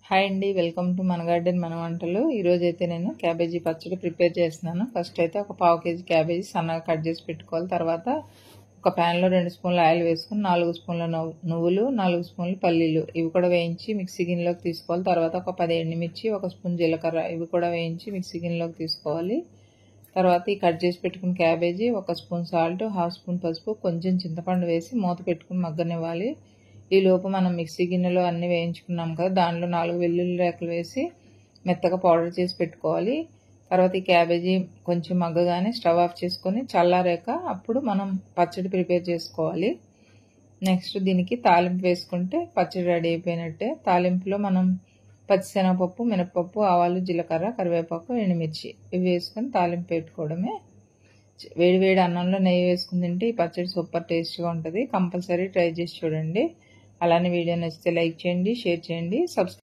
Hi అండి, welcome to మన garden మన వంటలు. ఈరోజు అయితే నేను క్యాబేజీ పచ్చడి ప్రిపేర్ చేస్తున్నాను. ఫస్ట్ అయితే ఒక పావు కేజీ క్యాబేజీ సన్నగా కట్ చేసి పెట్టుకోవాలి. తర్వాత ఒక ప్యాన్లో 2 స్పూన్ల ఆయిల్ వేసుకుని 4 స్పూన్ల నువ్వులు, 4 స్పూన్ల పల్లీలు ఇవి కూడా వేయించి మిక్సీ గిన్నెలోకి తీసుకోవాలి. తర్వాత ఒక 10 ఎండుమిర్చి, 1 స్పూన్ జీలకర్ర ఇవి కూడా వేయించి మిక్సీ గిన్నెలోకి తీసుకోవాలి. తర్వాత ఈ కట్ చేసి పెట్టుకున్న క్యాబేజీ, 1 స్పూన్ సాల్ట్, 1/2 స్పూన్ పసుపు, కొంచెం చింతపండు వేసి మూత పెట్టుకుని మగ్గనివ్వాలి. ఈ లోపు మనం మిక్సీ గిన్నెలో అన్నీ వేయించుకున్నాం కదా, దాంట్లో 4 వెల్లుల్లి రేకలు వేసి మెత్తగా పౌడర్ చేసి పెట్టుకోవాలి. తర్వాత ఈ క్యాబేజీ కొంచెం మగ్గగానే స్టవ్ ఆఫ్ చేసుకొని చల్లారాక అప్పుడు మనం పచ్చడి ప్రిపేర్ చేసుకోవాలి. నెక్స్ట్ దీనికి తాలింపు వేసుకుంటే పచ్చడి రెడీ అయిపోయినట్టే. తాలింపులో మనం పచ్చిశనగపప్పు, మినపప్పు, ఆవాలు, జీలకర్ర, కరివేపాకు, ఎండుమిర్చి ఇవి వేసుకొని తాలింపు పెట్టుకోవడమే. వేడి అన్నంలో నెయ్యి వేసుకుని తింటే ఈ పచ్చడి సూపర్ టేస్ట్గా ఉంటుంది. కంపల్సరీ ట్రై చేసి చూడండి. అలానే వీడియో నచ్చితే లైక్ చేయండి, షేర్ చేయండి, సబ్స్క్రైబ్